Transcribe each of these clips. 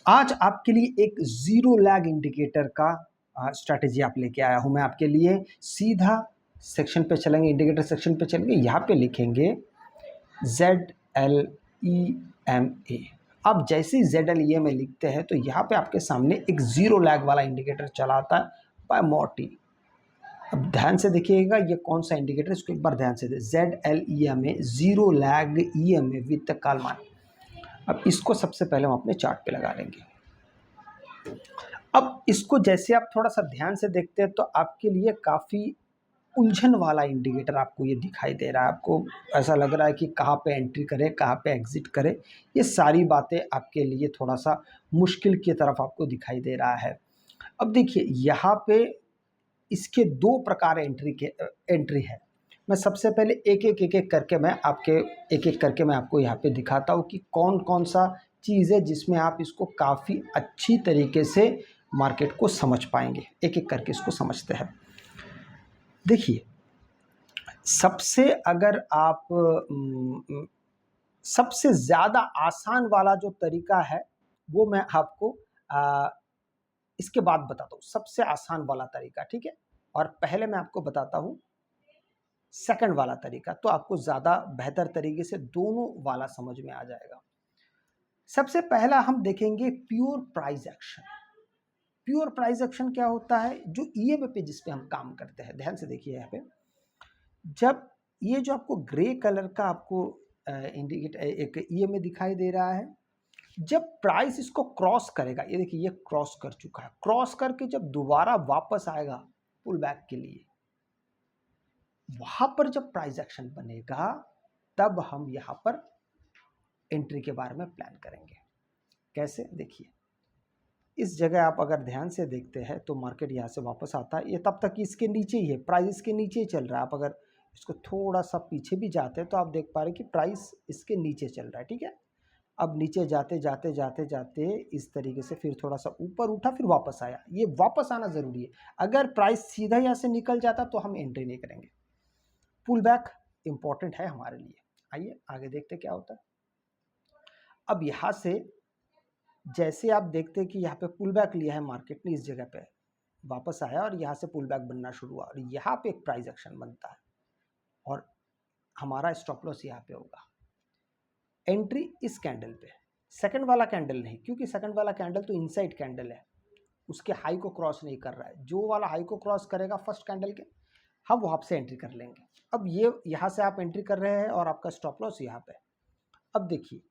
आज आपके लिए एक ज़ीरो लैग इंडिकेटर का स्ट्रैटेजी आप लेके आया हूँ मैं आपके लिए। सीधा सेक्शन पे चलेंगे, इंडिकेटर सेक्शन पे चलेंगे, यहाँ पे लिखेंगे ZLEMA। अब जैसे ही ZLEMA लिखते हैं तो यहाँ पे आपके सामने एक ज़ीरो लैग वाला इंडिकेटर चला आता है बाय मोटी। अब ध्यान से देखिएगा ये कौन सा इंडिकेटर, इसको एक बार ध्यान से दे। ZLEMA zero lag EMA with the call मान। अब इसको सबसे पहले हम अपने चार्ट पे लगा लेंगे। अब इसको जैसे आप थोड़ा सा ध्यान से देखते हैं तो आपके लिए काफ़ी उलझन वाला इंडिकेटर आपको ये दिखाई दे रहा है। आपको ऐसा लग रहा है कि कहाँ पे एंट्री करें, कहाँ पे एग्जिट करें। ये सारी बातें आपके लिए थोड़ा सा मुश्किल की तरफ आपको दिखाई दे रहा है। अब देखिए यहाँ पे इसके दो प्रकार एंट्री है। मैं सबसे पहले एक एक करके मैं आपको यहाँ पे दिखाता हूँ कि कौन कौन सा चीज़ है जिसमें आप इसको काफ़ी अच्छी तरीके से मार्केट को समझ पाएंगे। एक एक करके इसको समझते हैं। देखिए सबसे अगर आप सबसे ज़्यादा आसान वाला जो तरीका है वो मैं आपको इसके बाद बताता हूँ। सबसे आसान वाला तरीका, ठीक है, और पहले मैं आपको बताता हूँ सेकंड वाला तरीका, तो आपको ज़्यादा बेहतर तरीके से दोनों वाला समझ में आ जाएगा। सबसे पहला हम देखेंगे pure price action. Pure price action क्या होता है? जो ईएमए पे जिस पे हम काम करते हैं, ध्यान से देखिए यहाँ पे, जब ये जो आपको ग्रे कलर का आपको इंडिकेट एक ईएमए दिखाई दे रहा है, जब प्राइस इसको क्रॉस करेगा, ये देखिए ये क्रॉस कर चुका है, क्रॉस करके जब दोबारा वापस आएगा पुल बैक के लिए, वहां पर जब प्राइस एक्शन बनेगा तब हम यहां पर एंट्री के बारे में प्लान करेंगे। कैसे? देखिए इस जगह आप अगर ध्यान से देखते हैं तो मार्केट यहाँ से वापस आता है, ये तब तक इसके नीचे ही है, प्राइस इसके नीचे ही चल रहा है। आप अगर इसको थोड़ा सा पीछे भी जाते हैं तो आप देख पा रहे हैं कि प्राइस इसके नीचे चल रहा है, ठीक है। अब नीचे जाते जाते जाते जाते इस तरीके से फिर थोड़ा सा ऊपर उठा, फिर वापस आया। ये वापस आना ज़रूरी है। अगर प्राइस सीधा यहाँ से निकल जाता तो हम एंट्री नहीं करेंगे। पुल बैक इंपॉर्टेंट है हमारे लिए। आइए आगे देखते क्या होता है। अब यहाँ से जैसे आप देखते हैं कि यहाँ पे पुल बैक लिया है मार्केट ने, इस जगह पे वापस आया और यहाँ से पुल बैक बनना शुरू हुआ और यहाँ पे एक प्राइस एक्शन बनता है और हमारा स्टॉप लॉस यहाँ पे होगा। एंट्री इस कैंडल पे, सेकंड वाला कैंडल नहीं, क्योंकि सेकंड वाला कैंडल तो इनसाइड कैंडल है, उसके हाई को क्रॉस नहीं कर रहा है। जो वाला हाई को क्रॉस करेगा फर्स्ट कैंडल के, हम वहाँ से एंट्री कर लेंगे। अब ये यहाँ से आप एंट्री कर रहे हैं और आपका स्टॉप लॉस यहाँ पे। अब देखिए,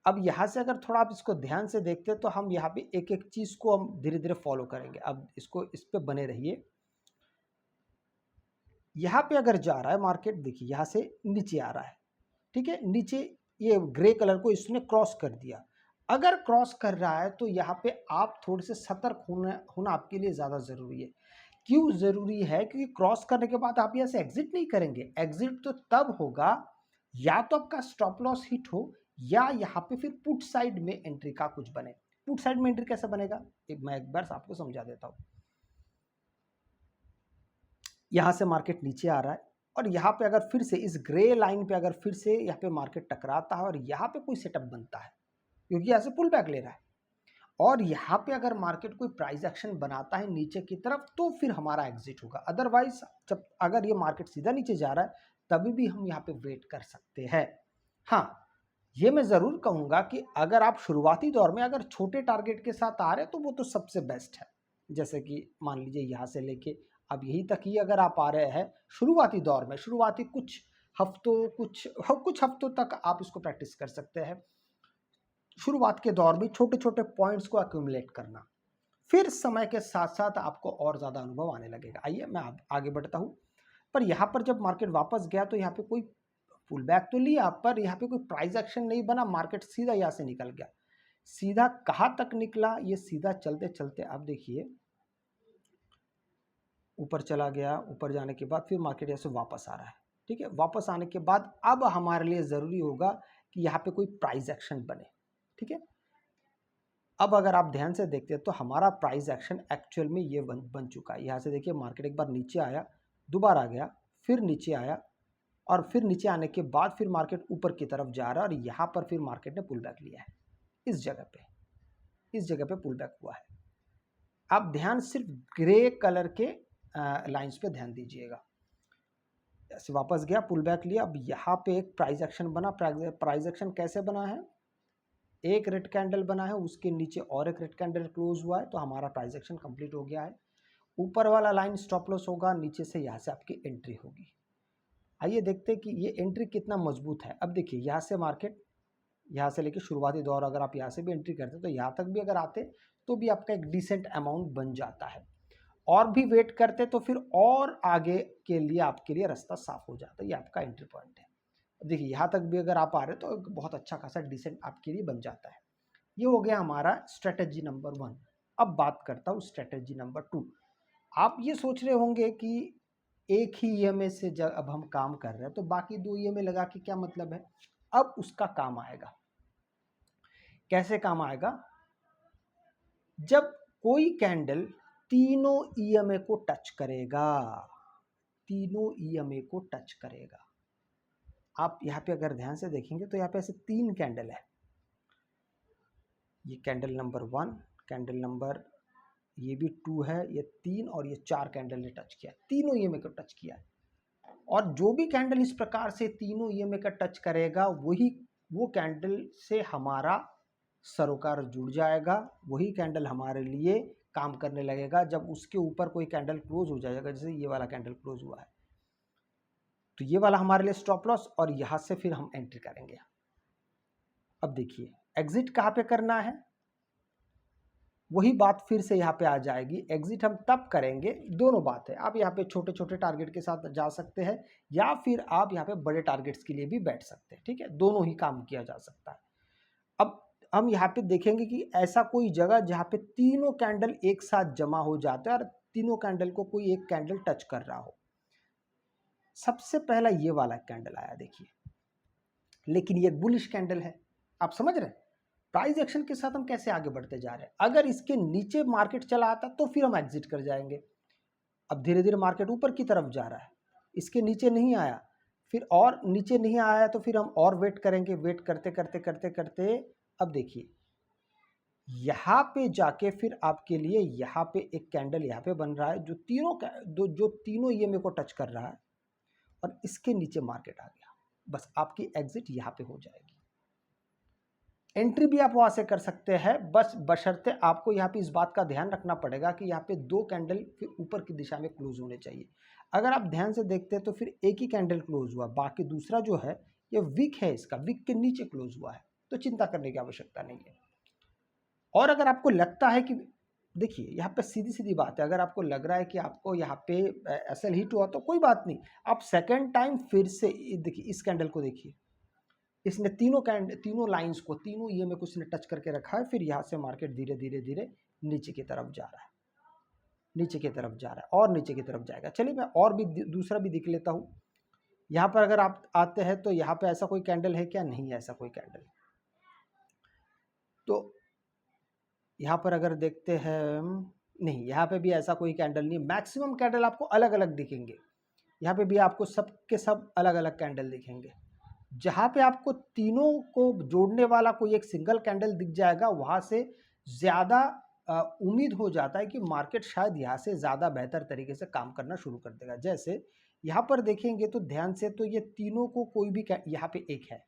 अब यहाँ से अगर थोड़ा आप इसको ध्यान से देखते हैं तो हम यहाँ पे एक एक चीज़ को हम धीरे धीरे फॉलो करेंगे। अब इसको इस पे बने रहिए। यहाँ पे अगर जा रहा है मार्केट, देखिए यहाँ से नीचे आ रहा है, ठीक है, नीचे ये ग्रे कलर को इसने क्रॉस कर दिया। अगर क्रॉस कर रहा है तो यहाँ पे आप थोड़े से सतर्क होना आपके लिए ज़्यादा ज़रूरी है। क्यों ज़रूरी है? क्योंकि क्रॉस करने के बाद आप यहाँ से एग्जिट नहीं करेंगे। एग्जिट तो तब होगा या तो आपका स्टॉप लॉस हिट हो या यहाँ पे फिर पुट साइड में एंट्री का कुछ बने। पुट साइड में एंट्री कैसे बनेगा, मैं एक बार आपको समझा देता हूँ। यहाँ से मार्केट नीचे आ रहा है और यहाँ पे अगर फिर से इस ग्रे लाइन पे अगर फिर से यहाँ पे मार्केट टकराता है और यहाँ पे कोई सेटअप बनता है, क्योंकि यहाँ से पुल बैक ले रहा है, और यहाँ पे अगर मार्केट कोई प्राइस एक्शन बनाता है नीचे की तरफ तो फिर हमारा एग्जिट होगा। अदरवाइज जब अगर ये मार्केट सीधा नीचे जा रहा है तभी भी हम यहाँ पे वेट कर सकते हैं। हाँ, ये मैं ज़रूर कहूँगा कि अगर आप शुरुआती दौर में अगर छोटे टारगेट के साथ आ रहे हैं तो वो तो सबसे बेस्ट है। जैसे कि मान लीजिए यहाँ से लेके अब यहीं तक ही अगर आप आ रहे हैं शुरुआती दौर में, शुरुआती कुछ हफ्तों तक आप इसको प्रैक्टिस कर सकते हैं। शुरुआत के दौर में छोटे छोटे पॉइंट्स को एक्यूमुलेट करना, फिर समय के साथ साथ आपको और ज़्यादा अनुभव आने लगेगा। आइए मैं आगे बढ़ता हूँ। पर यहाँ पर जब मार्केट वापस गया तो यहाँ पे कोई पुल बैक तो लिया, पर यहाँ पे कोई प्राइस एक्शन नहीं बना, मार्केट सीधा यहाँ से निकल गया। सीधा कहाँ तक निकला? ये सीधा चलते चलते आप देखिए ऊपर चला गया। ऊपर जाने के बाद फिर मार्केट यहाँ से वापस आ रहा है, ठीक है। वापस आने के बाद अब हमारे लिए ज़रूरी होगा कि यहाँ पे कोई प्राइस एक्शन बने, ठीक है। अब अगर आप ध्यान से देखते हैं तो हमारा प्राइस एक्शन एक्चुअल में ये बन चुका है। यहाँ से देखिए मार्केट एक बार नीचे आया, दोबारा गया, फिर नीचे आया और फिर नीचे आने के बाद फिर मार्केट ऊपर की तरफ जा रहा है और यहाँ पर फिर मार्केट ने पुल बैक लिया है इस जगह पे। इस जगह पे पुल बैक हुआ है। आप ध्यान सिर्फ ग्रे कलर के लाइंस पे ध्यान दीजिएगा। ऐसे वापस गया, पुल बैक लिया, अब यहाँ पे एक प्राइस एक्शन बना। प्राइस एक्शन कैसे बना है, एक रेड कैंडल बना है, उसके नीचे और एक रेड कैंडल क्लोज हुआ है, तो हमारा प्राइस एक्शन कंप्लीट हो गया है। ऊपर वाला लाइन स्टॉप लॉस होगा, नीचे से यहाँ से आपकी एंट्री होगी। आइए देखते हैं कि ये एंट्री कितना मजबूत है। अब देखिए यहाँ से मार्केट, यहाँ से लेके शुरुआती दौर अगर आप यहाँ से भी एंट्री करते तो यहाँ तक भी अगर आते तो भी आपका एक डिसेंट अमाउंट बन जाता है। और भी वेट करते तो फिर और आगे के लिए आपके लिए रास्ता साफ हो जाता है। ये आपका एंट्री पॉइंट है। देखिए यहाँ तक भी अगर आप आ रहे तो बहुत अच्छा खासा डिसेंट आपके लिए बन जाता है। ये हो गया हमारा स्ट्रेटेजी नंबर 1। अब बात करता हूँ स्ट्रेटेजी नंबर 2। आप ये सोच रहे होंगे कि एक ही ईएमए से जब अब हम काम कर रहे हैं तो बाकी 2 ईएमए लगा के क्या मतलब है। अब उसका काम आएगा। कैसे काम आएगा, जब कोई कैंडल तीनों ईएमए को टच करेगा, तीनों ईएमए को टच करेगा। आप यहाँ पे अगर ध्यान से देखेंगे तो यहाँ पे ऐसे 3 कैंडल है। ये कैंडल नंबर 1, कैंडल नंबर ये भी 2 है, ये 3 और ये 4 कैंडल ने टच किया, तीनों ईएमए को टच किया है। और जो भी कैंडल इस प्रकार से तीनों ईएमए का टच करेगा वो कैंडल से हमारा सरोकार जुड़ जाएगा, वही कैंडल हमारे लिए काम करने लगेगा। जब उसके ऊपर कोई कैंडल क्लोज हो जाएगा, जैसे ये वाला कैंडल क्लोज हुआ है, तो ये वाला हमारे लिए स्टॉप लॉस और यहां से फिर हम एंट्री करेंगे। अब देखिए एग्जिट कहां पे करना है, वही बात फिर से यहाँ पे आ जाएगी। एग्जिट हम तब करेंगे, दोनों बात है, आप यहाँ पे छोटे छोटे टारगेट के साथ जा सकते हैं या फिर आप यहाँ पे बड़े टारगेट्स के लिए भी बैठ सकते हैं, ठीक है, दोनों ही काम किया जा सकता है। अब हम यहाँ पे देखेंगे कि ऐसा कोई जगह जहाँ पे तीनों कैंडल एक साथ जमा हो जाते हैं और तीनों कैंडल को कोई एक कैंडल टच कर रहा हो। सबसे पहला ये वाला कैंडल आया देखिए, लेकिन ये बुलिश कैंडल है। आप समझ रहे हैं प्राइस एक्शन के साथ हम कैसे आगे बढ़ते जा रहे हैं। अगर इसके नीचे मार्केट चला आता तो फिर हम एग्जिट कर जाएंगे। अब धीरे धीरे मार्केट ऊपर की तरफ जा रहा है, इसके नीचे नहीं आया, फिर और नीचे नहीं आया तो फिर हम और वेट करेंगे। वेट करते करते करते करते अब देखिए यहाँ पे जाके फिर आपके लिए यहाँ पे एक कैंडल यहाँ पे बन रहा है जो तीनों ईएमए को टच कर रहा है और इसके नीचे मार्केट आ गया। बस आपकी एग्जिट यहाँ पे हो जाएगी। एंट्री भी आप वहां से कर सकते हैं, बस बशर्ते आपको यहाँ पे इस बात का ध्यान रखना पड़ेगा कि यहाँ पे 2 कैंडल फिर ऊपर की दिशा में क्लोज होने चाहिए। अगर आप ध्यान से देखते हैं तो फिर एक ही कैंडल क्लोज हुआ, बाकी दूसरा जो है ये वीक है, इसका वीक के नीचे क्लोज हुआ है, तो चिंता करने की आवश्यकता नहीं है। और अगर आपको लगता है कि देखिए यहाँ पे सीधी सीधी बात है, अगर आपको लग रहा है कि आपको यहाँ पे एसएल हिट हुआ तो कोई बात नहीं, आप सेकेंड टाइम फिर से देखिए इस कैंडल को देखिए, इसने तीनों लाइंस को, तीनों ईएमए को इसने टच करके रखा है। फिर यहाँ से मार्केट धीरे धीरे धीरे नीचे की तरफ जा रहा है, नीचे की तरफ जा रहा है और नीचे की तरफ जाएगा। चलिए मैं और भी दूसरा भी दिख लेता हूँ। यहाँ पर अगर आप आते हैं तो यहाँ पे ऐसा कोई कैंडल है क्या, नहीं है ऐसा कोई कैंडल। तो यहाँ पर अगर देखते हैं, नहीं, यहाँ पे भी ऐसा कोई कैंडल नहीं। मैक्सिमम कैंडल आपको अलग अलग दिखेंगे, यहाँ पे भी आपको सब के सब अलग अलग कैंडल दिखेंगे। जहाँ पे आपको तीनों को जोड़ने वाला कोई एक सिंगल कैंडल दिख जाएगा, वहाँ से ज़्यादा उम्मीद हो जाता है कि मार्केट शायद यहाँ से ज़्यादा बेहतर तरीके से काम करना शुरू कर देगा। जैसे यहाँ पर देखेंगे तो ध्यान से, तो ये तीनों को कोई भी यहाँ पे एक है,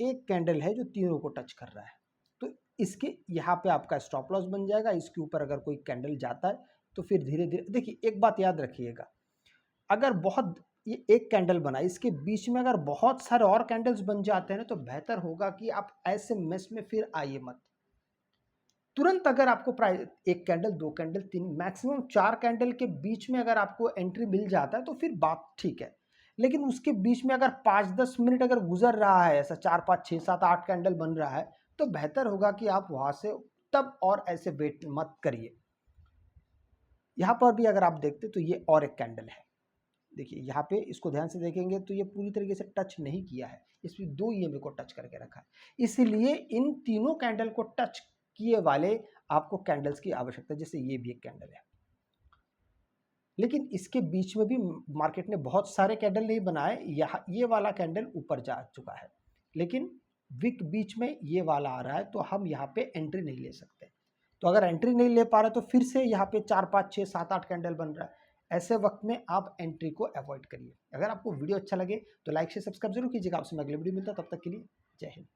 एक कैंडल है जो तीनों को टच कर रहा है, तो इसके यहाँ पे आपका स्टॉप लॉस बन जाएगा। इसके ऊपर अगर कोई कैंडल जाता है तो फिर धीरे धीरे देखिए, एक बात याद रखिएगा, अगर बहुत ये एक कैंडल बना, इसके बीच में अगर बहुत सारे और कैंडल्स बन जाते हैं तो बेहतर होगा कि आप ऐसे मेस में फिर आइए मत। तुरंत अगर आपको प्राइस एक कैंडल, 2 कैंडल, 3, मैक्सिमम 4 कैंडल के बीच में अगर आपको एंट्री मिल जाता है तो फिर बात ठीक है। लेकिन उसके बीच में अगर 5-10 मिनट अगर गुजर रहा है, ऐसा 4, 5, 6, 7, 8 कैंडल बन रहा है, तो बेहतर होगा कि आप वहां से तब और ऐसे वेट मत करिए। यहां पर भी अगर आप देखते तो ये और एक कैंडल है, देखिए यहाँ पे इसको ध्यान से देखेंगे तो ये पूरी तरीके से टच नहीं किया है, इसमें 2 ईएमए को टच करके रखा है। इसलिए इन तीनों कैंडल को टच किए वाले आपको कैंडल्स की आवश्यकता है। जैसे ये भी एक कैंडल है, लेकिन इसके बीच में भी मार्केट ने बहुत सारे कैंडल नहीं बनाए। यहाँ ये वाला कैंडल ऊपर जा चुका है, लेकिन विक बीच में ये वाला आ रहा है, तो हम यहाँ पे एंट्री नहीं ले सकते। तो अगर एंट्री नहीं ले पा रहे तो फिर से यहाँ पे 4 5 6 7 8 कैंडल बन रहा है, ऐसे वक्त में आप एंट्री को अवॉइड करिए। अगर आपको वीडियो अच्छा लगे तो लाइक से सब्सक्राइब जरूर कीजिएगा। आपसे मैं अगले वीडियो मिलता हूं, तब तक के लिए जय हिंद।